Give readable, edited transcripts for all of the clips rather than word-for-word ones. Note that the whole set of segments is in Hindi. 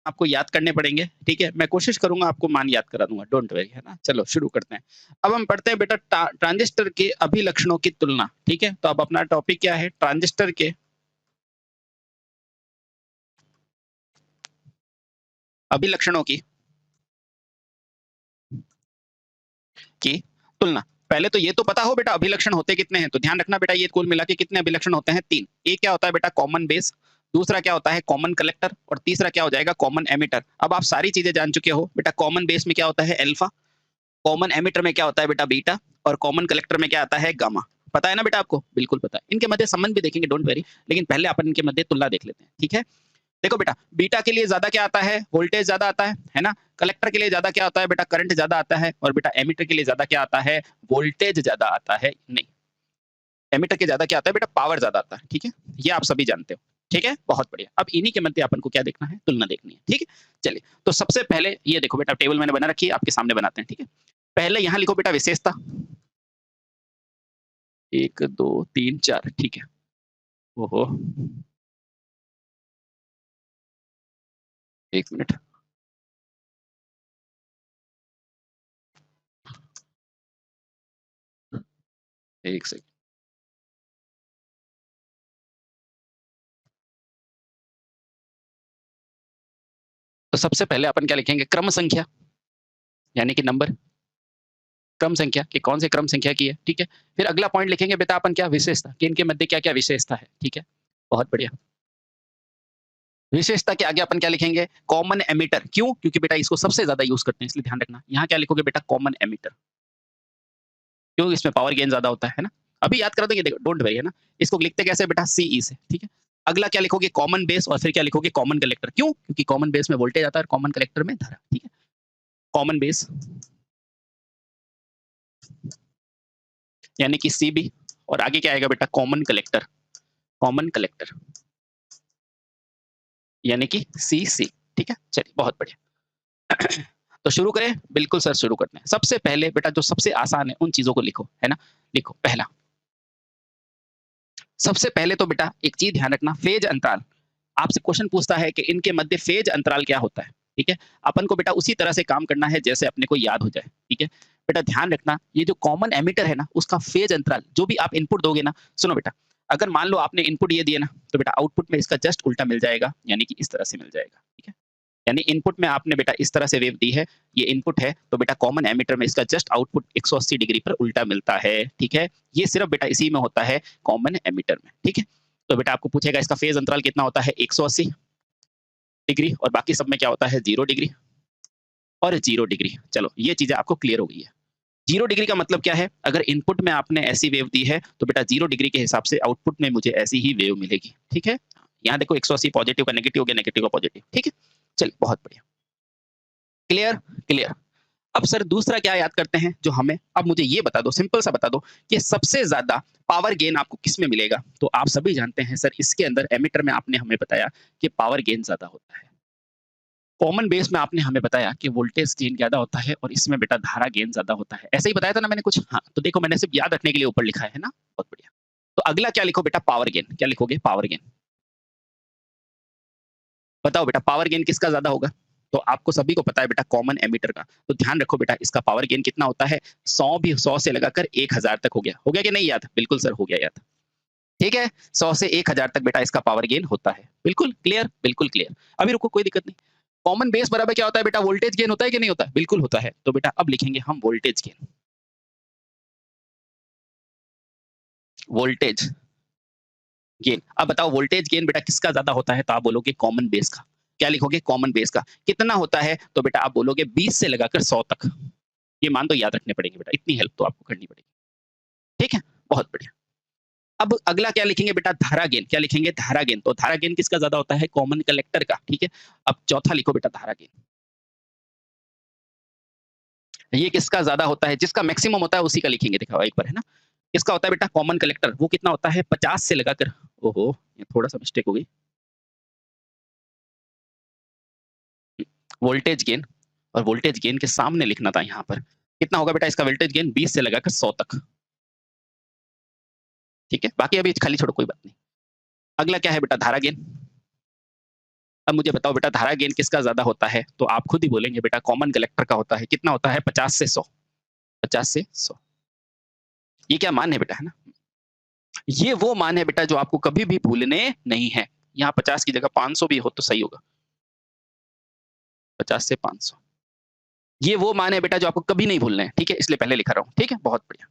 आपको याद करने पड़ेंगे, ठीक है? मैं कोशिश करूँगा आपको मान याद करा दूँगा, डोंट वरी, है ना? चलो शुरू करते हैं। अब हम पढ़ते हैं बेटा ट्रांजिस्टर के अभिलक्षणों की तुलना, ठीक है? तो अब अपना टॉपिक क्या है? ट्रांजिस्टर के अभिलक्षणों की तुलना। पहले तो ये तो पता हो बेटा अभिलक्षण होते कितने हैं, तो ध्यान रखना बेटा ये कुल मिला के कितने अभिलक्षण होते हैं? 3। एक क्या होता है बेटा कॉमन बेस, दूसरा क्या होता है कॉमन कलेक्टर और तीसरा क्या हो जाएगा कॉमन एमिटर। अब आप सारी चीजें जान चुके हो बेटा। कॉमन बेस में क्या होता है? अल्फा। कॉमन एमिटर में क्या होता है बेटा? बीटा। और कॉमन कलेक्टर में क्या आता है? गामा। पता है ना बेटा आपको? बिल्कुल पता है। इनके मध्य संबंध भी देखेंगे, डोंट वेरी, लेकिन पहले अपन इनके मध्य तुलना देख लेते हैं, ठीक है? देखो बेटा, बीटा के लिए ज्यादा क्या आता है? वोल्टेज ज्यादा आता है ना? कलेक्टर के लिए ज्यादा क्या आता है बेटा? करंट ज्यादा आता है। और बेटा एमिटर के लिए ज्यादा क्या आता है? वोल्टेज ज्यादा आता है। नहीं, एमिटर के ज्यादा क्या आता है बेटा? पावर ज्यादा आता है, ठीक है? ये आप सभी जानते हो, ठीक है? बहुत बढ़िया। अब इन्हीं के मध्य अपन को क्या देखना है? तुलना देखनी है, ठीक है? चलिए, तो सबसे पहले ये देखो बेटा, टेबल मैंने बना रखी है, आपके सामने बनाते हैं, ठीक है? पहले यहाँ लिखो बेटा विशेषता। 1 2 3 4, ठीक है? ओहो, 1 मिनट। एक सेकंड। तो सबसे पहले अपन क्या लिखेंगे? क्रम संख्या, यानी कि नंबर। क्रम संख्या कि कौन से क्रम संख्या की है, ठीक है? फिर अगला पॉइंट लिखेंगे बेटा अपन क्या? विशेषता कि इनके मध्य क्या-क्या विशेषता है, ठीक है? बहुत बढ़िया। विशेषता के आगे अपन क्या लिखेंगे? Common emitter. क्यों? क्योंकि बेटा इसको सबसे ज्यादा यूज करते हैं, इसलिए ध्यान रखना। यहाँ क्या लिखोगे बेटा? Common emitter. क्यों? इसमें पावर गेन ज्यादा होता है ना? अभी याद करा देंगे, देखो डोंट वरी, है ना? इसको लिखते कैसे बेटा? सीई से, ठीक है? अगला क्या लिखोगे? Common base. और फिर क्या लिखोगे? Common collector. क्यों? क्योंकि कॉमन बेस में वोल्टेज आता है और कॉमन कलेक्टर में धारा, ठीक है? कॉमन बेस यानी कि सीबी। और आगे क्या आएगा बेटा? Common collector. कॉमन कलेक्टर यानी कि सीसी, ठीक है? चलिए बहुत बढ़िया। तो शुरू करें? बिल्कुल सर, शुरू करते हैं। सबसे पहले बेटा जो सबसे आसान है उन चीजों को लिखो, है ना? लिखो पहला। सबसे पहले तो बेटा एक चीज ध्यान रखना, फेज अंतराल। आपसे क्वेश्चन पूछता है कि इनके मध्य फेज अंतराल क्या होता है, ठीक है? अपन को बेटा उसी तरह से काम करना है जैसे अपने को याद हो जाए, ठीक है? बेटा ध्यान रखना, ये जो कॉमन एमिटर है ना, उसका फेज अंतराल जो भी आप इनपुट दोगे ना, सुनो बेटा, अगर मान लो आपने इनपुट ये दिए ना, तो बेटा आउटपुट में इसका जस्ट उल्टा मिल जाएगा, यानी कि इस तरह से मिल जाएगा, ठीक है? यानी इनपुट में आपने बेटा इस तरह से वेव दी है, ये इनपुट है, तो बेटा कॉमन एमिटर में इसका जस्ट आउटपुट 180 डिग्री पर उल्टा मिलता है, ठीक है? ये सिर्फ बेटा इसी में होता है, कॉमन एमिटर में, ठीक है? तो बेटा आपको पूछेगा इसका फेज अंतराल कितना होता है? 180 डिग्री। और बाकी सब में क्या होता है? 0 डिग्री और 0 डिग्री। चलो ये चीजें आपको क्लियर हो गई है। 0 डिग्री का मतलब क्या है? अगर इनपुट में आपने ऐसी वेव दी है, तो बेटा 0 डिग्री के हिसाब से आउटपुट में मुझे ऐसी ही वेव मिलेगी, ठीक है? यहाँ देखो 180 पॉजिटिव का नेगेटिव हो गया, नेगेटिव का पॉजिटिव, ठीक है? चलिए बहुत बढ़िया। क्लियर? क्लियर। अब सर दूसरा क्या याद करते हैं जो हमें, अब मुझे ये बता दो, सिंपल सा बता दो कि सबसे ज्यादा पावर गेन आपको किस में मिलेगा? तो आप सभी जानते हैं सर, इसके अंदर एमिटर में आपने हमें बताया कि पावर गेन ज्यादा होता है। कॉमन बेस में आपने हमें बताया कि वोल्टेज गेन ज्यादा होता है और इसमें बेटा धारा गेन ज्यादा होता है। ऐसे ही बताया था ना मैंने कुछ? हाँ, तो देखो मैंने सिर्फ याद रखने के लिए ऊपर लिखा है ना? बहुत बढ़िया। तो अगला क्या लिखो बेटा? Power gain. क्या लिखोगे? Power gain. बताओ बेटा पावर गेन किसका ज्यादा होगा? तो आपको सभी को पता है बेटा कॉमन एमिटर का। तो ध्यान रखो बेटा इसका पावर गेन कितना होता है? 100 भी 100 से लगाकर 1000 तक हो गया। हो गया कि नहीं याद? बिल्कुल सर हो गया याद। ठीक है? 100 से 1000 तक बेटा इसका पावर गेन होता है। बिल्कुल क्लियर? बिल्कुल क्लियर। अभी रुको, कोई दिक्कत नहीं। कॉमन बेस बराबर क्या होता है बेटा? वोल्टेज गेन होता है कि नहीं होता है? बिल्कुल होता है। तो बेटा अब लिखेंगे हम वोल्टेज गेन। Voltage gain. अब बताओ वोल्टेज गेन बेटा किसका ज्यादा होता है? तो आप बोलोगे कॉमन बेस का। क्या लिखोगे? कॉमन बेस का। कितना होता है? तो बेटा आप बोलोगे 20 से लगाकर 100 तक। ये मान तो याद रखने पड़ेंगे बेटा, इतनी हेल्प तो आपको करनी पड़ेगी। ठीक है? बहुत बढ़िया। अब अगला क्या लिखेंगे बेटा? धारा गेन। क्या लिखेंगे? धारा गेन। तो धारा गेन किसका ज्यादा होता है? कॉमन कलेक्टर का। ठीक है? अब चौथा लिखो बेटा धारा गेन। ये किसका ज्यादा होता है? जिसका मैक्सिमम होता है उसी का लिखेंगे, दिखाओ एक बार, है ना? किसका होता है बेटा? Common collector. वो कितना होता है? 50 से लगाकर, ओहो ये थोड़ा सा मिस्टेक हो गई, वोल्टेज गेन। और वोल्टेज गेन के सामने लिखना था यहाँ पर। कितना होगा बेटा इसका वोल्टेज गेन? 20 से लगाकर 100 तक। ठीक है? बाकी अभी खाली छोड़ो, कोई बात नहीं। अगला क्या है बेटा? धारा गेन। अब मुझे बताओ बेटा धारा गेन किसका ज्यादा होता है? तो आप खुद ही बोलेंगे बेटा कॉमन कलेक्टर का होता है। कितना होता है? 50 से 100। 50 से 100। ये क्या मान है बेटा, है ना? ये वो मान है बेटा जो आपको कभी भी भूलने नहीं है। यहाँ 50 की जगह 500 भी हो तो सही होगा। 50 से 500। ये वो मान है बेटा जो आपको कभी नहीं भूलना है, ठीक है? इसलिए पहले लिखा रहा हूँ, ठीक है? बहुत बढ़िया।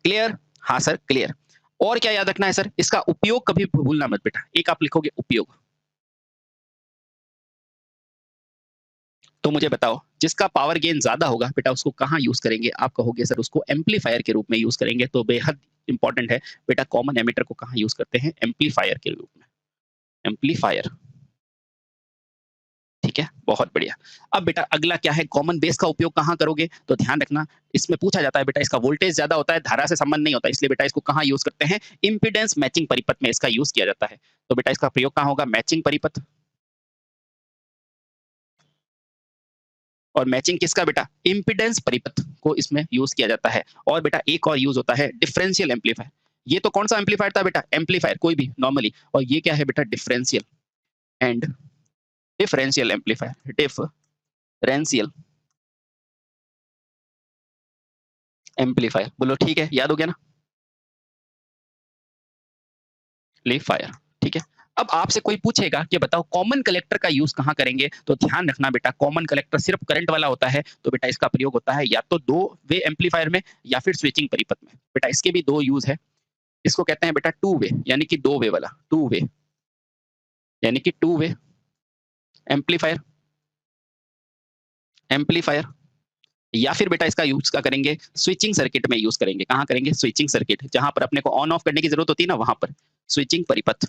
क्लियर? हाँ सर, क्लियर। और क्या याद रखना है सर? इसका उपयोग कभी भूलना मत बेटा। एक आप लिखोगे उपयोग। तो मुझे बताओ, जिसका पावर गेन ज़्यादा होगा बेटा उसको कहाँ यूज़ करेंगे? आप कहोगे सर उसको एम्पलीफायर के रूप में यूज़ करेंगे, तो बेहद इंपॉर्टेंट है। बेटा कॉमन एमिटर को कहाँ यूज़ करते हैं? एम्पलीफायर के रूप में। एम्पलीफायर, ठीक है? बहुत बढ़िया। अब बेटा अगला क्या है? कॉमन बेस का उपयोग कहाँ करोगे? तो ध्यान रखना, इसमें पूछा जाता है बेटा इसका वोल्टेज ज़्यादा होता है, धारा से संबंध नहीं होता, इसलिए बेटा इसको कहाँ यूज़ करते हैं? इम्पीडेंस मैचिंग परिपथ में इसका यूज़ किया जाता है। तो बेटा इसका प्रयोग कहाँ होगा? मैचिंग परिपथ। और मैचिंग किसका बेटा? इम्पीडेंस परिपथ को इसमें यूज़ किया जाता है। और बेटा एक और यूज़ होता है डिफरेंशियल एम्पलीफायर। ये तो कौन-सा एम्पलीफायर था बेटा? एम्पलीफायर कोई भी नॉर्मली। और ये क्या है बेटा? Differential and differential amplifier. Differential amplifier. बोलो ठीक है, याद हो गया ना? एम्पलीफायर, ठीक है। अब आपसे कोई पूछेगा कि बताओ कॉमन कलेक्टर का यूज़ कहाँ करेंगे? तो ध्यान रखना बेटा कॉमन कलेक्टर सिर्फ करंट वाला होता है, तो बेटा इसका प्रयोग होता है या तो 2 वे एम्पलीफायर में या फिर स्विचिंग परिपथ में। बेटा इसके भी 2 यूज़ है। इसको कहते हैं बेटा टू वे, यानी कि 2 वे वाला, 2 वे, यानी कि 2 वे एम्पलीफायर। एम्पलीफायर या फिर बेटा इसका यूज़ क्या करेंगे? स्विचिंग सर्किट में यूज़ करेंगे। कहाँ करेंगे? स्विचिंग सर्किट, जहाँ पर अपने को ऑन ऑफ करने की ज़रूरत होती है ना, वहाँ पर। स्विचिंग परिपथ।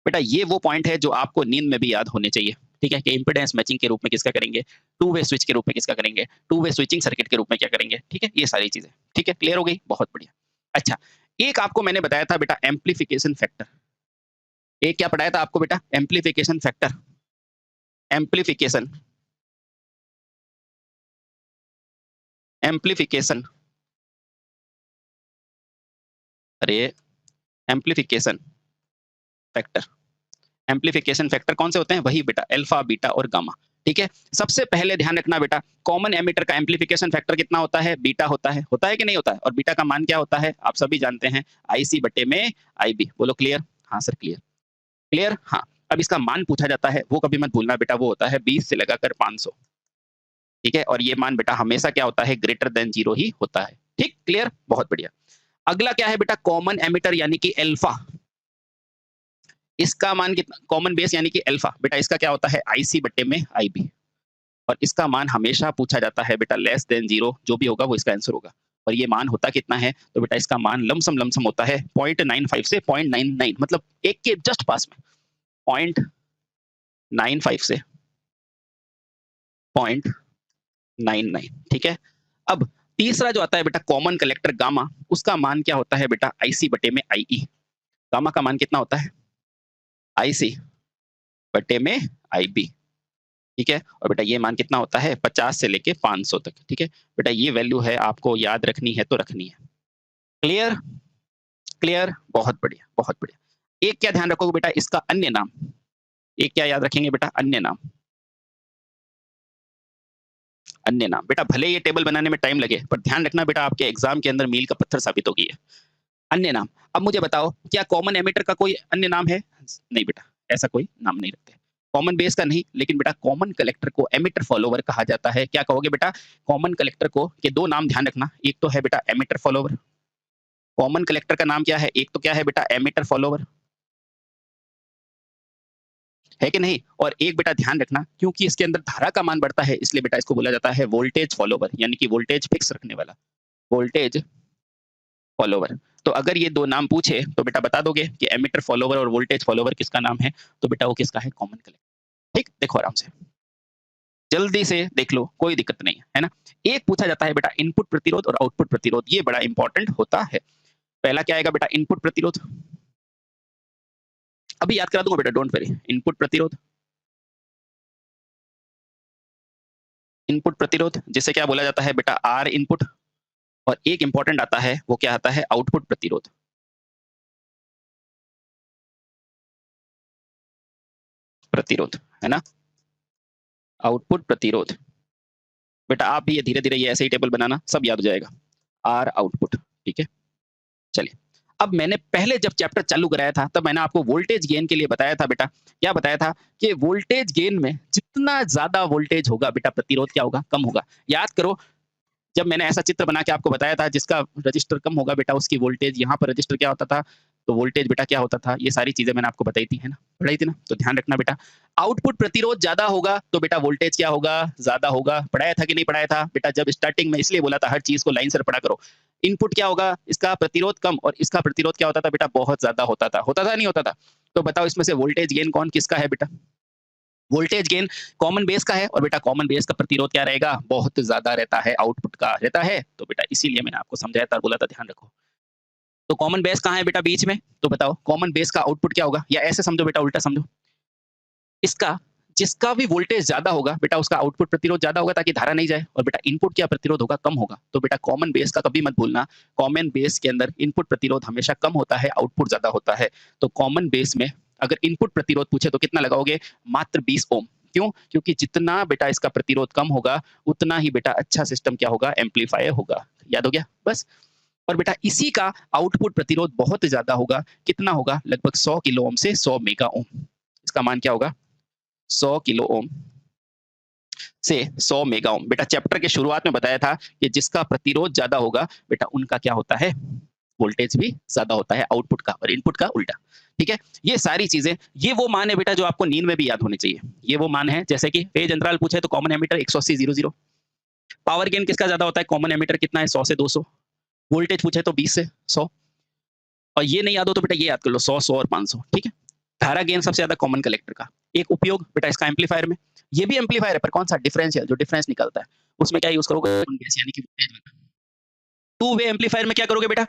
बेटा ये वो पॉइंट है जो आपको नींद में भी याद होने चाहिए, ठीक है? कि इम्पीडेंस मैचिंग के रूप में किसका करेंगे? टू वे स्विच के रूप में किसका करेंगे? टू वे स्विचिंग सर्किट के रूप में क्या करेंगे? ठीक है? ये सारी चीज़ें, ठीक है? क्लियर हो गई? बहुत बढ़िया। अच्छा, एक आपको मैंने बताया था बेटा एम्प्लीफिकेशन फैक्टर। एक क्या पढ़ाया था आपको बेटा? Amplification factor. एम्प्लीफिकेशन, एम्प्लीफिकेशन, अरे एम्प्लीफिकेशन फैक्टर। एम्प्लीफिकेशन फैक्टर कौन से होते हैं? वही बेटा अल्फा, बीटा और गामा, ठीक है? सबसे पहले ध्यान रखना बेटा कॉमन एमिटर का एम्प्लीफिकेशन फैक्टर कितना होता है? बीटा होता है। होता है कि नहीं होता है? और बीटा का मान क्या होता है? आप सभी जानते हैं, आईसी बटे में आईबी। बोलो क्लियर? हाँ सर क्लियर। क्लियर? हाँ। अब इसका मान पूछा जाता है, वो कभी मत भूलना बेटा, वो होता है 20 से लगाकर 500, ठीक है? और ये मान बेटा हमेशा क्या होता है? ग्रेटर देन 0 ही होता है। ठीक? क्लियर? बहुत बढ़िया। अगला क्या है बेटा? कॉमन एमिटर यानी कि अल्फा। इसका मान कितना? कॉमन बेस यानी कि अल्फा। बेटा इसका क्या होता है? आईसी बटे में आईबी। और इसका मान हमेशा पूछा जाता है बेटा लेस देन 0, जो भी होगा वो इसका आंसर होगा। और ये मान होता कितना है? तो बेटा इसका मान लमसम लमसम होता है 0.95 से 0.99, मतलब 1 के जस्ट पास में। 0.95 से 0.99, ठीक है? अब तीसरा जो आता है बेटा कॉमन कलेक्टर गामा, उसका मान क्या होता है बेटा? आईसी बटे में आईई। गामा का मान कितना होता है? आईसी बटे में आईबी, ठीक है? और बेटा ये मान कितना होता है? 50 से लेके 500 तक, ठीक है? बेटा ये वैल्यू है, आपको याद रखनी है तो रखनी है। क्लियर? क्लियर? बहुत बढ़िया, बहुत बढ़िया। एक क्या ध्यान रखोगे बेटा? इसका अन्य नाम। एक क्या याद रखेंगे बेटा? अन्य नाम। अन्य नाम। बेटा भले ये टेबल बनाने में टाइम लगे, पर ध्यान रखना बेटा आपके एग्ज़ाम के अंदर मील का पत्थर साबित होगी ये। अन्य नाम। अब मुझे बताओ क्या कॉमन एमिटर का कोई अन्य नाम है? नहीं बेटा, ऐसा कोई नाम नहीं रखते। कॉमन बेस का नहीं, लेकिन बेटा कॉमन कलेक्टर को एमिटर फॉलोवर कहा जाता है। क्या कहोगे बेटा? कॉमन कलेक्टर को के 2 नाम ध्यान रखना, एक तो है बेटा एमिटर फॉलोवर। कॉमन कलेक्टर का नाम क्या है? एक तो क्या है बेटा? एमिटर फॉलोवर, है कि नहीं? और एक बेटा ध्यान रखना, क्योंकि इसके अंदर धारा का मान बढ़ता है, इसलिए बेटा इसको बोला जाता है वोल्टेज फॉलोवर, यानी कि वोल्टेज फिक्स रखने वाला। Voltage follower. तो अगर ये 2 नाम पूछे तो बेटा बता दोगे कि एमिटर फॉलोवर और वोल्टेज फॉलोवर किसका नाम है? तो बेटा वो किसका है? Common collector. ठीक? देखो आराम से। जल्दी से देख लो, कोई दिक्कत नहीं है, है ना? एक पूछा जाता है बेटा इनपुट प्रतिरोध और आउटपुट प्रतिरोध, ये बड़ा इंपॉर्टेंट होता है। पहला क्या आएगा बेटा? इनपुट प्रतिरोध। अभी याद करा दूंगा बेटा, डोंट वरी। इनपुट प्रतिरोध, इनपुट प्रतिरोध जिसे क्या बोला जाता है बेटा? R input. और एक इंपॉर्टेंट आता है, वो क्या आता है? आउटपुट प्रतिरोध। प्रतिरोध, है ना? आउटपुट प्रतिरोध। बेटा आप भी ये धीरे-धीरे ये ऐसे ही टेबल बनाना, सब याद हो जाएगा। आर आउटपुट, ठीक है? चलिए, अब मैंने पहले जब चैप्टर चालू कराया था, तब मैंने आपको वोल्टेज गेन के लिए बताया था बेटा, क्या बताया था कि वोल्टेज गेन में जितना ज़्यादा वोल्टेज होगा बेटा प्रतिरोध क्या होगा? कम होगा। याद करो, जब मैंने ऐसा चित्र बना के आपको बताया था जिसका रजिस्टर कम होगा बेटा उसकी वोल्टेज, यहाँ पर रजिस्टर क्या होता था, तो वोल्टेज बेटा क्या होता था, ये सारी चीज़ें मैंने आपको बताई थी, है ना? पढ़ाई थी ना? तो ध्यान रखना बेटा। आउटपुट प्रतिरोध ज़्यादा होगा तो बेटा वोल्टेज क्या होगा? ज़्यादा होगा। पढ़ाया था कि नहीं पढ़ाया था? बेटा जब स्टार्टिंग में इसलिए बोला था हर चीज़ को लाइन से पढ़ा करो। इनपुट क्या होगा? इसका प्रतिरोध कम और इसका प्रतिरोध क्या होता था बेटा? बहुत ज़्यादा होता था। होता था नहीं होता था? तो बताओ इसमें से वोल्टेज गेन कौन किसका है बेटा? वोल्टेज गेन कॉमन बेस का है और बेटा कॉमन बेस का प्रतिरोध क्या रहेगा? बहुत ज़्यादा रहता है, आउटपुट का रहता है। तो बेटा इसीलिए मैंने आपको समझाया था, बोला था ध्यान रखो। तो कॉमन बेस कहाँ है बेटा बीच में? तो बताओ कॉमन बेस का आउटपुट क्या होगा? या ऐसे समझो बेटा, उल्टा समझो। इसका जिसका भी वोल्टेज ज़्यादा होगा बेटा उसका आउटपुट प्रतिरोध ज़्यादा होगा ताकि धारा नहीं जाए और बेटा इनपुट क्या प्रतिरोध होगा? कम होगा। तो बेटा कॉमन बेस का कभी मत भूलना, कॉमन बेस के अंदर इनपुट प्रतिरोध हमेशा कम होता है, आउटपुट ज़्यादा होता है। तो कॉमन बेस में अगर इनपुट प्रतिरोध पूछे तो कितना लगाओगे? मात्र 20 ओम। क्यों? क्योंकि जितना बेटा इसका प्रतिरोध कम होगा, उतना ही बेटा अच्छा सिस्टम क्या होगा? एम्प्लीफायर होगा। याद हो गया? बस। और बेटा इसी का आउटपुट प्रतिरोध बहुत ज़्यादा होगा। कितना होगा? लगभग 100 किलो ओम से 100 मेगा ओम। इसका मान क्या होगा? 100 किलो ओम से 100 मेगा ओम। बेटा चैप्टर के शुरुआत में बताया था कि जिसका प्रतिरोध ज़्यादा होगा बेटा उनका क्या होता है? वोल्टेज भी ज़्यादा होता है, आउटपुट का और इनपुट का उल्टा। ठीक है? ये सारी चीज़ें, ये वो मान है बेटा जो आपको नींद में भी याद होने चाहिए। ये वो मान है जैसे कि फेज अंतराल पूछे तो कॉमन एमीटर 180/00। पावर गेन किसका ज़्यादा होता है? कॉमन एमीटर कितना है? 100 से 200। वोल्टेज पूछे तो 20 से 100। और ये नहीं याद हो तो बेटा ये याद कर लो, 100, 100 और 500। ठीक है? धारा गेन सबसे ज़्यादा कॉमन कलेक्टर का। एक उपयोग बेटा इसका एम्पलीफायर में। ये भी एम्पलीफायर है पर कौन सा? डिफरेंशियल, जो डिफरेंस निकलता है। उसमें क्या यूज़ करोगे? यानी कि टू वे एम्पलीफायर में क्या करोगे बेटा?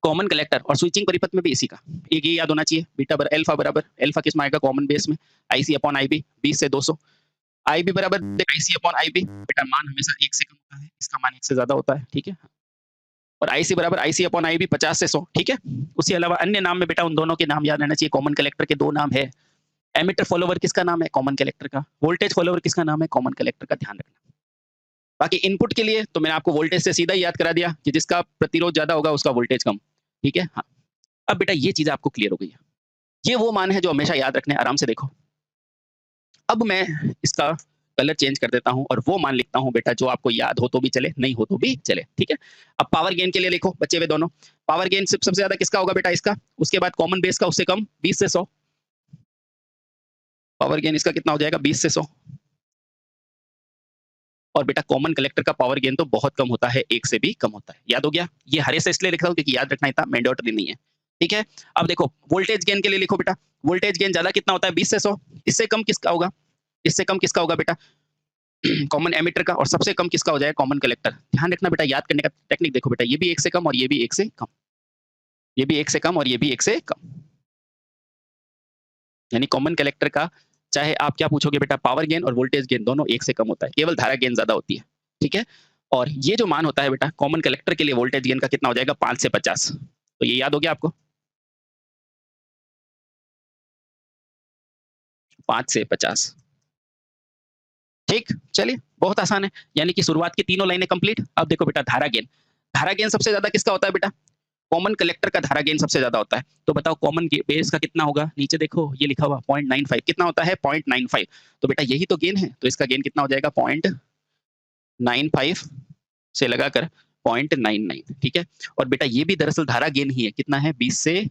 कॉमन कलेक्टर और स्विचिंग परिपथ में भी इसी का। एक ये याद होना चाहिए, बीटा बर अल्फा बराबर, अल्फा किस में आएगा? कॉमन बेस में, आईसी अपॉन आईबी 20 से 200। आईबी बराबर आईसी अपॉन आईबी, बेटा मान हमेशा 1 से कम होता है, इसका मान 1 से ज़्यादा होता है, ठीक है? और आईसी बराबर आईसी अपॉन आईबी 50 से 100, ठीक है? उसके अलावा अन्य नाम में बेटा उन दोनों के नाम याद रहना चाहिए। कॉमन कलेक्टर के 2 नाम है। एमिटर फॉलोवर किसका नाम है? कॉमन कलेक्टर का। वोल्टेज फॉलोवर किसका नाम है? कॉमन कलेक्टर का। ध्यान रखना। बाकी इनपुट के लिए तो मैंने आपको वोल्टेज से सीधा ही याद करा दिया कि जिसका प्रतिरोध ज़्यादा होगा उसका वोल्टेज कम, ठीक है? हाँ। अब बेटा ये चीज़ आपको क्लियर हो गई है। ये वो मान है जो हमेशा याद रखने, आराम से देखो। अब मैं इसका कलर चेंज कर देता हूँ और वो मान लिखता हूँ बेटा जो आपको याद हो तो भी चले, नहीं हो तो भी चले, ठीक है? अब पावर गेन के लिए लिखो बचे हुए दोनों। पावर गेन सबसे ज़्यादा किसका होगा बेटा? इसका। उसके बाद कॉमन बेस का उससे कम 20 से 100। पावर गेन इसका कितना हो जाएगा? 20 से 100। और बेटा कॉमन कलेक्टर का पावर गेन तो बहुत कम होता है, 1 से भी कम होता है। याद हो गया? ये हरे से इसलिए लिख रहा हूँ क्योंकि याद रखना इतना मैंडेटरी नहीं है। ठीक है? अब देखो वोल्टेज गेन के लिए लिखो बेटा। वोल्टेज गेन ज़्यादा कितना होता है? 20 से 100। इससे कम किसका होगा? इससे कम किसका होगा बेटा? कॉमन एमिटर का। और सबसे कम किसका हो जाएगा? Common collector. ध्यान रखना बेटा, याद करने का टेक्निक देखो बेटा, ये भी 1 से कम और ये भी 1 से कम। ये भी 1 से कम और ये भी 1 से कम। यानी कॉमन कलेक्टर का चाहे आप क्या पूछोगे बेटा, पावर गेन और वोल्टेज गेन दोनों 1 से कम होता है, केवल धारा गेन ज़्यादा होती है। ठीक है? और ये जो मान होता है बेटा कॉमन कलेक्टर के लिए वोल्टेज गेन का कितना हो जाएगा? 5 से 50। तो ये याद हो गया आपको? 5 से 50। ठीक? चलिए बहुत आसान है। यानी कि शुरुआत की तीनों लाइनें कंप्लीट। अब देखो बेटा धारा गेन। धारा गेन सबसे ज़्यादा किसका होता है बेटा? कॉमन कलेक्टर का धारा गेन सबसे ज़्यादा होता है। तो बताओ कॉमन बेस का कितना होगा? नीचे देखो ये लिखा हुआ 0.95 कितना होता है? 0.95। तो बेटा यही तो गेन है। तो इसका गेन कितना हो जाएगा? 0.95 से लगाकर 0.99। ठीक है? और बेटा ये भी दरअसल धारा गेन ही है। कितना है? 20 से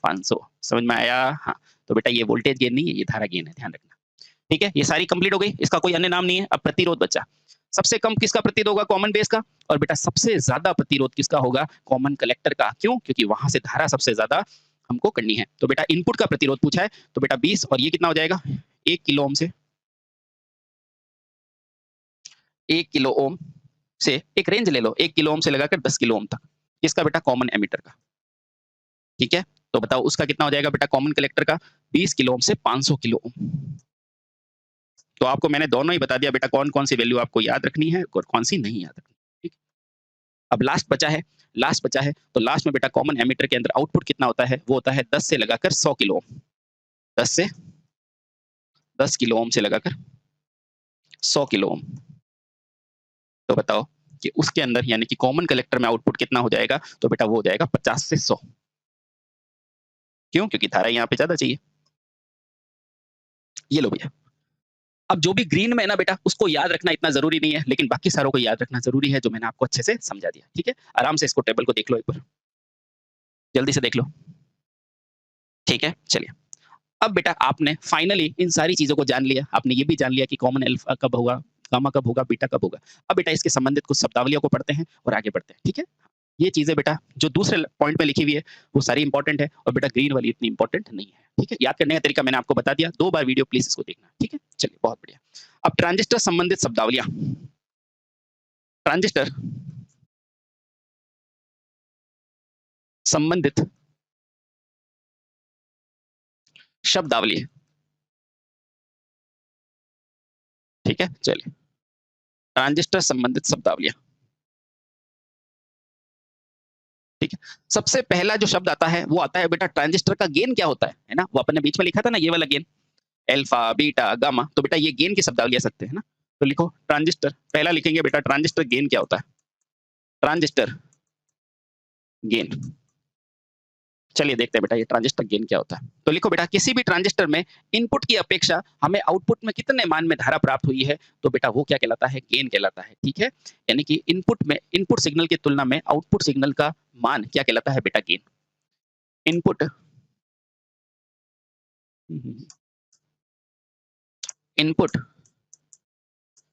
500। समझ में आया? हाँ। तो बेटा ये वोल्टेज गेन नहीं है, ये धारा गेन है, ध्यान रखना। ठीक है? ये सारी कंप्लीट हो गई। इसका कोई अन्य नाम नहीं है। अब प्रतिरोध बचा। सबसे कम किसका प्रतिरोध होगा? कॉमन बेस का। और बेटा सबसे ज़्यादा प्रतिरोध किसका होगा? कॉमन कलेक्टर का। क्यों? क्योंकि वहाँ से धारा सबसे ज़्यादा हमको करनी है। तो बेटा इनपुट का प्रतिरोध पूछा है, तो बेटा 20 और ये कितना हो जाएगा? 1 किलो ओम से 1 किलो ओम से एक रेंज ले लो, 1 किलो ओम से लगाकर 10 किलो ओम तक। किसका बेटा? कॉमन एमिटर का। ठीक है? तो बताओ उसका कितना हो जाएगा बेटा कॉमन कलेक्टर का? 20 किलो ओम से 500 किलो ओम। तो आपको मैंने दोनों ही बता दिया बेटा कौन-कौन सी वैल्यू आपको याद रखनी है और कौन-सी नहीं याद रखनी। ठीक? अब लास्ट बचा है, तो लास्ट में बेटा कॉमन एमिटर के अंदर आउटपुट कितना होता है? वो होता है 10 से लगाकर 100 किलो ओम। 10 से 10 किलो ओम से लगाकर 100 किलो ओम, तो बताओ कि उसके अंदर यानी कि कॉमन कलेक्टर में आउटपुट कितना हो जाएगा? तो बेटा वो हो जाएगा 50 से 100। क्यों? क्योंकि धारा यहाँ पे ज्यादा चाहिए। ये लो भैया। अब जो भी ग्रीन में है ना बेटा, उसको याद रखना इतना जरूरी नहीं है, लेकिन बाकी सारों को याद रखना जरूरी है, जो मैंने आपको अच्छे से समझा दिया। ठीक है, आराम से इसको टेबल को देख लो एक बार, जल्दी से देख लो। ठीक है, चलिए। अब बेटा आपने फाइनली इन सारी चीजों को जान लिया, आपने ये भी जान लिया कि कॉमन अल्फा कब होगा, गामा कब होगा, बीटा कब होगा। अब बेटा इसके संबंधित कुछ शब्दावलियों को पढ़ते हैं और आगे बढ़ते हैं। ठीक है, ये चीजें बेटा जो दूसरे पॉइंट में लिखी हुई है वो सारी इंपॉर्टेंट है, और बेटा ग्रीन वाली इतनी इंपॉर्टेंट नहीं है। ठीक है, याद करने का तरीका मैंने आपको बता दिया, 2 बार वीडियो प्लीज इसको देखना। ठीक है, चलिए बहुत बढ़िया। अब ट्रांजिस्टर संबंधित शब्दावलियां। ट्रांजिस्टर संबंधित शब्दावली। ठीक है, चलिए ट्रांजिस्टर संबंधित शब्दावलियां। ठीक है, सबसे पहला जो शब्द आता है वो आता है बेटा ट्रांजिस्टर का गेन क्या होता है ना? वो अपने बीच में लिखा था ना, ये वाला गेन, अल्फा बीटा गामा, तो बेटा ये गेन की शब्दावली ले सकते हैं ना। तो लिखो ट्रांजिस्टर, पहला लिखेंगे बेटा ट्रांजिस्टर गेन क्या होता है? Transistor gain. चलिए देखते हैं बेटा ये ट्रांजिस्टर गेन क्या होता है। तो लिखो बेटा किसी भी ट्रांजिस्टर में इनपुट की अपेक्षा हमें आउटपुट में कितने मान में धारा प्राप्त हुई है, तो बेटा वो क्या कहलाता है? गेन कहलाता है। ठीक है, यानी कि इनपुट सिग्नल की तुलना में आउटपुट सिग्नल का मान क्या कहलाता है बेटा? गेन। इनपुट इनपुट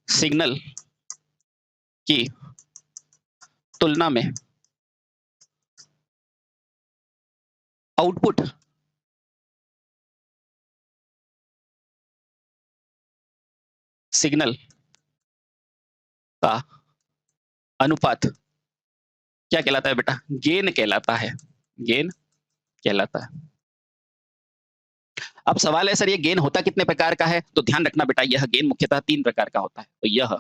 सिग्नल की तुलना में आउटपुट सिग्नल का अनुपात क्या कहलाता है बेटा? गेन कहलाता है। गेन कहलाता है। अब सवाल है सर ये गेन होता कितने प्रकार का है? तो ध्यान रखना बेटा यह गेन मुख्यतः 3 प्रकार का होता है। तो यह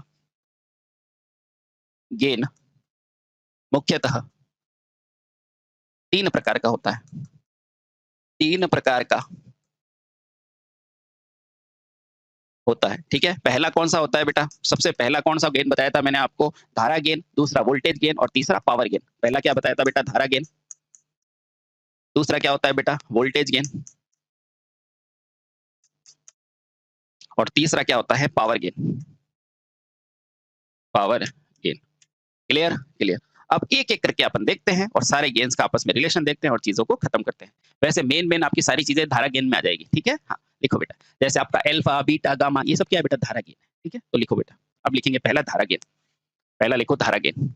गेन मुख्यतः 3 प्रकार का होता है। 3 प्रकार का होता है। ठीक है, पहला कौन सा होता है बेटा? सबसे पहला कौन सा गेन बताया था मैंने आपको? धारा गेन, दूसरा वोल्टेज गेन और तीसरा पावर गेन। पहला क्या बताया था बेटा? धारा गेन। दूसरा क्या होता है बेटा? Voltage gain. और तीसरा क्या होता है? Power gain. Power gain. Clear? Clear. अब एक एक करके अपन देखते हैं और सारे गेन्स का आपस में रिलेशन देखते हैं और चीजों को खत्म करते हैं। वैसे मेन आपकी सारी चीजें धारा गेन में आ जाएगी। ठीक है, हाँ लिखो बेटा, जैसे आपका अल्फा बीटा गामा ये सब क्या है बेटा? धारा गेन है। ठीक है, तो लिखो बेटा, अब लिखेंगे पहला धारा गेन। पहला लिखो धारा गेन।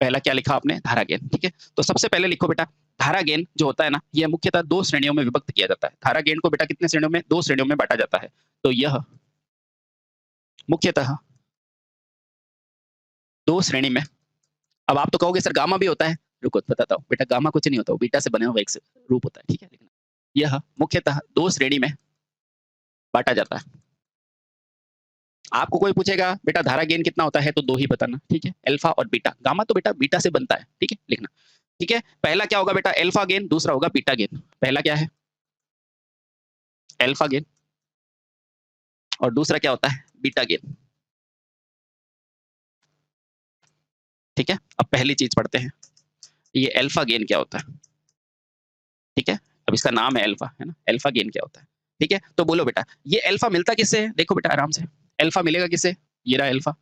पहला क्या लिखा आपने? धारा गेन। ठीक है, तो सबसे पहले लिखो बेटा धारा गेन जो होता है ना, यह मुख्यतः 2 श्रेणियों में विभक्त किया जाता है। धारा गेन को बेटा कितने श्रेणियों में? 2 श्रेणियों में बांटा जाता है। तो यह मुख्यतः 2 श्रेणी में। अब आप तो कहोगे सर गामा भी होता है। रुको बताता हूँ बेटा, गामा कुछ नहीं होता, वो बीटा से बने हुआ एक रूप होता है। ठीक है, यह मुख्यतः 2 श्रेणी में बांटा जाता है। आपको कोई पूछेगा बेटा धारा गेन कितना होता है, तो 2 ही बताना। ठीक है, अल्फा और बीटा। गामा तो बेटा बीटा से बनता है। ठीक है, लिखना। ठीक है, पहला क्या होगा बेटा? अल्फा गेन, दूसरा होगा बीटा गेन। पहला क्या है? अल्फा गेन और दूसरा क्या होता है? Beta gain. ठीक है, अब पहली चीज पढ़ते हैं, ये अल्फा गेन क्या होता है? ठीक है, अब इसका नाम है अल्फा, है ना? अल्फा गेन क्या होता है? ठीक है, तो बोलो बेटा ये अल्फा मिलता किससे है? देखो बेटा आराम से, अल्फा मिलेगा किससे? ये रहा अल्फा,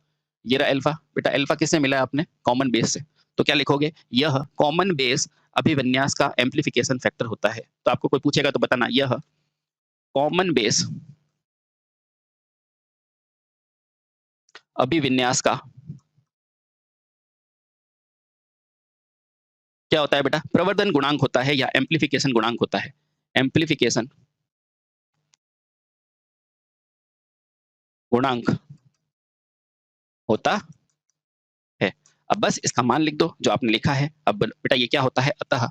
ये रहा अल्फा। बेटा अल्फा किससे मिला है आपने? कॉमन बेस से। तो क्या लिखोगे? यह कॉमन बेस अभिविन्यास का एम्प्लीफिकेशन फैक्टर होता है। तो आपको कोई पूछेगा तो बताना यह कॉमन बेस अभिविन्यास का क्या होता है बेटा? प्रवर्धन गुणांक होता है या एम्प्लीफिकेशन गुणांक होता है। एम्प्लीफिकेशन गुणांक होता है। अब बस इसका मान लिख दो जो आपने लिखा है। अब बेटा ये क्या होता है? अतः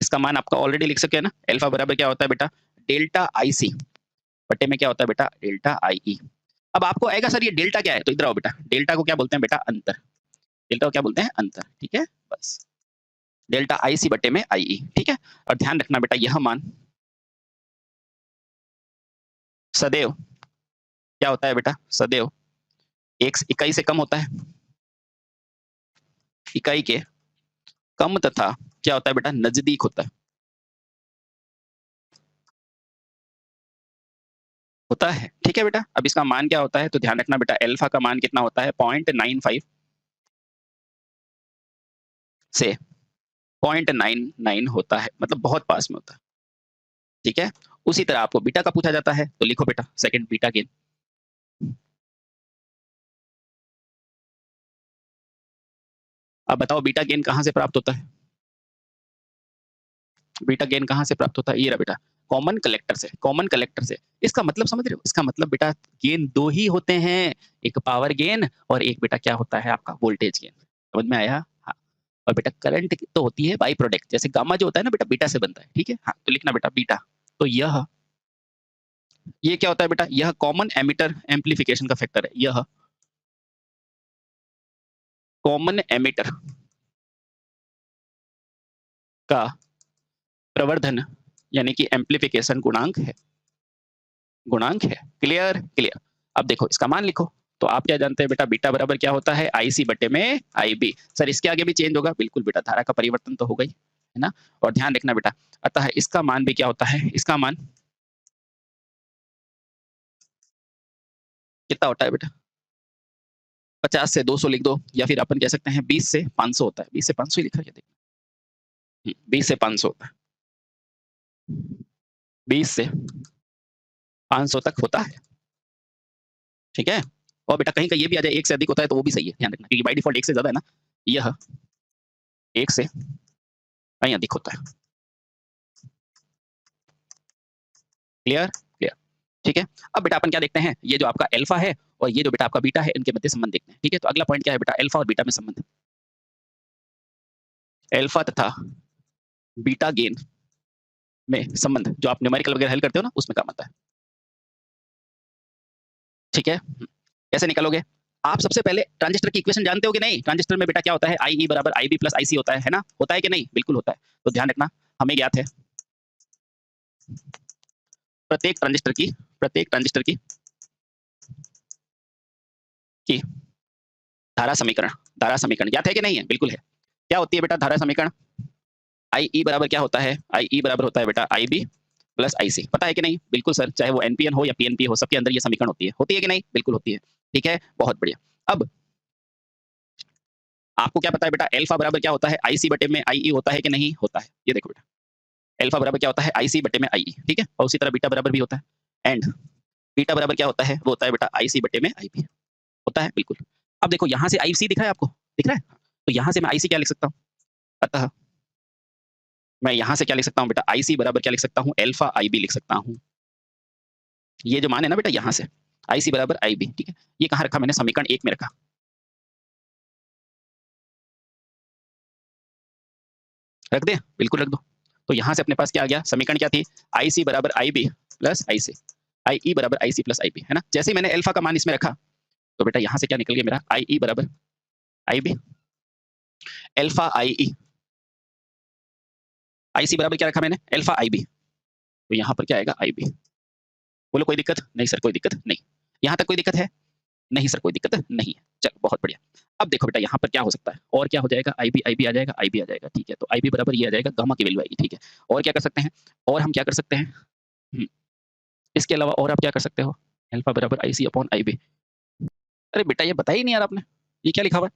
इसका मान आपका ऑलरेडी लिख सके ना, अल्फा बराबर क्या होता है बेटा? डेल्टा आई सी बटे में क्या होता है बेटा? डेल्टा आई ई। अब आपको आएगा सर ये डेल्टा क्या है? तो इधर आओ बेटा, डेल्टा को क्या बोलते हैं बेटा? अंतर। डेल्टा को क्या बोलते हैं? अंतर। ठीक है, बस डेल्टा IC बटे में IE, ठीक है। और ध्यान रखना बेटा यह मान सदैव क्या होता है बेटा, सदैव एक इकाई से कम होता है, इकाई के कम तथा क्या होता है बेटा, नजदीक होता है, होता है, ठीक है बेटा। अब इसका मान क्या होता है, तो ध्यान रखना बेटा अल्फा का मान कितना होता है, 0.95 से 0.99 होता है, मतलब बहुत पास में होता है, ठीक है। उसी तरह आपको बीटा का पूछा जाता है, तो लिखो बेटा सेकंड बीटा गेन। अब बताओ बीटा गेन कहां से प्राप्त होता है, बीटा गेन कहां से प्राप्त होता है, ये रहा बेटा कॉमन कलेक्टर से, कॉमन कलेक्टर से। इसका मतलब समझ रहे हो, इसका मतलब बेटा गेन दो ही होते हैं, एक पावर गेन और एक बेटा क्या होता है आपका वोल्टेज गेन, समझ में आया। हाँ, और बेटा करंट तो होती है बाई प्रोडक्ट, जैसे गामा जो होता है ना बेटा बीटा से बनता है, ठीक है। हाँ, तो लिखना बेटा बीटा, तो ये क्या होता है बेटा, यह कॉमन एमिटर एम्पलीफिकेशन का फैक्टर है, यह कॉमन एमिटर का प्रवर्धन यानी कि एम्पलीफिकेशन गुणांक है, गुणांक है। Clear clear. अब देखो इसका मान लिखो, तो आप क्या जानते हैं बेटा बीटा बराबर क्या होता है, IC बटे में IB। सर इसके आगे भी चेंज होगा, बिल्कुल बेटा धारा का परिवर्तन तो होगा ही, है ना। और ध्यान रखना बेटा, अतः इसका मान भी क्या होता है, इसका मान कितना होता है बेटा, 50 से 200 लिख दो, या फिर अपन कह सकते हैं 20 से 500 होता है, 20 से 500 ही लिखा है, देखो 20 से 500 होता है, 20 से 500 तक होता है, ठीक है। और बेटा कहीं कहीं ये भी आ जाए 1 से अधिक होता है तो वो भी सही है, ध्यान रखना, क्योंकि बाय डिफॉल्ट 1 से ज्यादा है ना, यह 1 से कहीं अधिक होता है। क्लियर क्लियर, ठीक है। अब बेटा अपन क्या देखते हैं, ये जो आपका अल्फा है और ये जो बेटा आपका बीटा है, इनके मध्य संबंध देखते हैं, ठीक है। तो अगला पॉइंट क्या है बेटा, अल्फा और बीटा में संबंध, अल्फा तथा बीटा गेन में संबंध जो आप न्यूमेरिकल वगैरह हल करते हो ना, उसमें काम आता है, ठीक है। कैसे निकालोगे, आप सबसे पहले ट्रांजिस्टर की इक्वेशन जानते हो कि नहीं, ट्रांजिस्टर में बेटा क्या होता है, IE बराबर IB प्लस IC होता है ना, होता है कि नहीं, बिल्कुल होता है। तो ध्यान रखना हमें ज्ञात है प्रत्येक ट्रांजिस्टर की, प्रत्येक ट्रांजिस्टर की धारा समीकरण, धारा समीकरण ज्ञात है कि नहीं है, बिल्कुल है। क्या होती है बेटा धारा समीकरण, IE बराबर क्या होता है, IE बराबर होता है बेटा IB प्लस IC, पता है कि नहीं, बिल्कुल सर, चाहे वो NPN हो या PNP हो, सबके अंदर ये समीकरण होती है कि नहीं, बिल्कुल होती है, ठीक है, बहुत बढ़िया। अब आपको क्या पता है बेटा अल्फा बराबर क्या होता है, IC बटे में IE होता है कि नहीं होता है, ये देखो बेटा अल्फा बराबर क्या होता है, IC बटे में IE, ठीक है। और उसी तरह बीटा बराबर भी होता है, एंड बीटा बराबर क्या होता है, वो होता है बेटा IC बटे में IB, होता है बिल्कुल। अब देखो यहाँ से IC दिख रहा है आपको, दिख रहा है, तो यहाँ से मैं IC क्या लिख सकता हूँ, अतः मैं यहाँ से क्या लिख सकता हूँ बेटा, IC बराबर क्या लिख सकता हूँ, अल्फा IB लिख सकता हूँ। ये जो मान है ना बेटा यहाँ से IC बराबर IB, ठीक है। ये कहाँ रखा मैंने, समीकरण 1 में रखा, रख दे, बिल्कुल रख दो। तो यहाँ से अपने पास क्या आ गया, समीकरण क्या थी, IC बराबर IB प्लस IC, IE बराबर IC प्लस IB, है ना। जैसे ही मैंने अल्फा का मान इसमें रखा, तो बेटा यहाँ से क्या निकल गया मेरा, IE बराबर IB अल्फा IE, IC बराबर क्या रखा मैंने, अल्फा IB, तो यहाँ पर क्या आएगा IB। बोलो कोई दिक्कत नहीं सर, कोई दिक्कत नहीं, यहाँ तक कोई दिक्कत है नहीं सर, कोई दिक्कत नहीं है, चलो बहुत बढ़िया। अब देखो बेटा यहाँ पर क्या हो सकता है, और क्या हो जाएगा, IB आ जाएगा, IB आ जाएगा, ठीक है। तो IB बराबर ये आ जाएगा, गामा की वैल्यू आएगी, ठीक है। और क्या कर सकते हैं, और हम क्या कर सकते हैं, इसके अलावा और आप क्या कर सकते हो, अल्फा बराबर IC अपॉन IB। अरे बेटा ये बताया ही नहीं यार आपने, ये क्या लिखा हुआ है,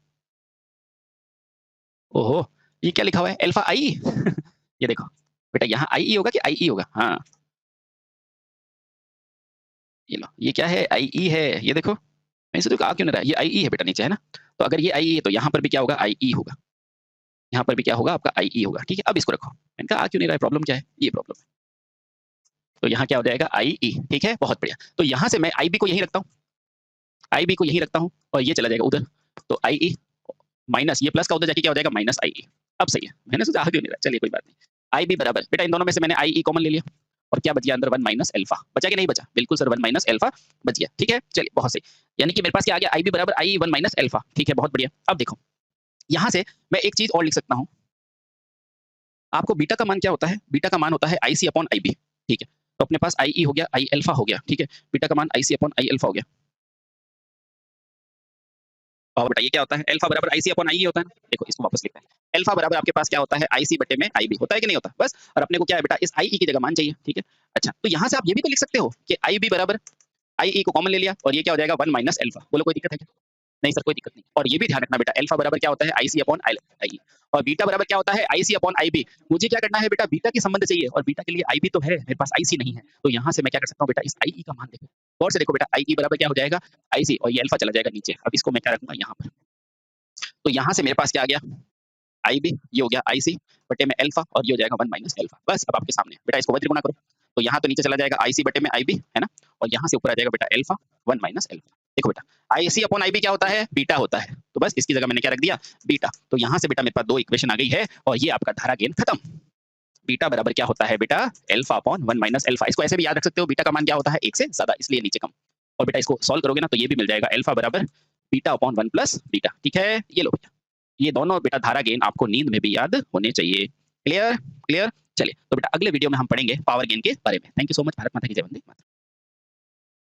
ओहो ये क्या लिखा हुआ है, अल्फा आई ये देखो बेटा यहाँ IE होगा कि IE होगा, हाँ ये लो, ये क्या है, IE है, ये देखो, मैं इसे तो आ क्यों नहीं रहा है, ये IE है बेटा नीचे, है ना। तो अगर ये IE है तो यहाँ पर भी क्या होगा, IE होगा, यहाँ पर भी क्या होगा आपका IE होगा, ठीक है। अब इसको रखो, मैंने कहा आ क्यों नहीं रहा है, प्रॉब्लम क्या है, ये प्रॉब्लम है। तो यहाँ क्या हो जाएगा IE, ठीक है, बहुत बढ़िया। तो यहाँ से मैं IB को यहीं रखता हूँ, IB को यहीं रखता हूँ, और ये चला जाएगा उधर, तो IE माइनस ये प्लस का उधर जाके क्या हो जाएगा माइनस IE। अब सही है, मैंने सोचा आ क्यों नहीं रहा, चलिए कोई बात नहीं। IB बराबर बेटा इन दोनों में से मैंने IE कॉमन ले लिया, और क्या बच गया अंदर, 1 माइनस अल्फा, बचा कि नहीं बचा, बिल्कुल सर 1 माइनस अल्फा बच गया, ठीक है। चलिए बहुत सही, यानी कि मेरे पास क्या आ गया, IB बराबर IE 1 माइनस अल्फा, ठीक है, बहुत बढ़िया। अब देखो यहाँ से मैं एक चीज और लिख सकता हूँ, आपको बीटा का मान क्या होता है? बीटा का मान होता है IC अपॉन IB, ठीक है? तो अपने पास IE हो गया, I अल्फा हो गया, ठीक है? बीटा का मान IC अपॉन I अल्फा हो गया। और बेटा ये क्या होता है? अल्फा बराबर IC अपॉन IE होता है ना? देखो इसको वापस लिखते हैं। अल्फा बराबर आपके पास क्या होता है? IC बटे में IB होता है कि नहीं होता? बस। और अपने को क्या है बेटा? इस IE की जगह मान चाहिए, ठीक है? अच्छा, तो यहाँ से आप ये भी तो लिख सकते हो कि IB बराबर IE को कॉमन ले लिया और ये क्या हो जाएगा 1 माइनस अल्फा। बोलो कोई दिक्कत है क्या? नहीं सर कोई दिक्कत नहीं। और ये भी ध्यान रखना बेटा अल्फा बराबर क्या होता है? IC अपॉन IE और बीटा बराबर क्या होता है? IC upon IB। मुझे क्या करना है बेटा? बीटा की संबंध चाहिए और बीटा के लिए IB तो है, मेरे पास IC नहीं है। तो यहाँ से मैं क्या कर सकता हूँ बेटा? इस IE का मान देखो। गौर से देखो बेटा IE बराबर क्या हो जाएगा? IC और ये अल्फा चला जाएगा नीचे। अब इसको मैं क्या रखूँगा यहाँ पर। तो यहाँ से मेरे पास क्या आ गया? IB, ये हो गया IC बटे में अल्फा और ये हो जाएगा 1 माइनस अल्फा। बस अब आपके सामने। बेटा इसको वज्र गुणा करो। तो यहाँ तो नीचे चला जाएगा IC बटे में IB, है ना? और यहाँ से ऊपर आ जाएगा बेटा अल्फा 1 माइनस अल्फा। देखो बेटा IC अपॉन IB क्या होता है? बीटा होता है। तो बस इसकी जगह मैंने क्या रख दिया? बीटा। तो यहाँ से बेटा मेरे पास 2 इक्वेशन आ गई है और ये आपका धारा गेन खत्म। बीटा बराबर क्या होता है बेटा? Alpha upon 1 minus alpha. इसको ऐसे भी याद रख सकते हो, बीटा का मान क्या होता है? 1 से ज्यादा, इसलिए नीचे कम। और बेटा इसको सॉल्व करोगे ना तो ये भी मिल जाएगा अल्फा बराबर बीटा अपॉन 1 प्लस बीटा। ठीक है? ये लो बेटा। ये दोनों बेटा धारा गेन आपको नींद में भी याद होने चाहिए। क्लियर? क्लियर? चलिए तो बेटा अगले वीडियो में हम पढ़ेंगे पावर गेन के बारे में। Thank you so much. Bharat माता की जय, वंदे मातरम।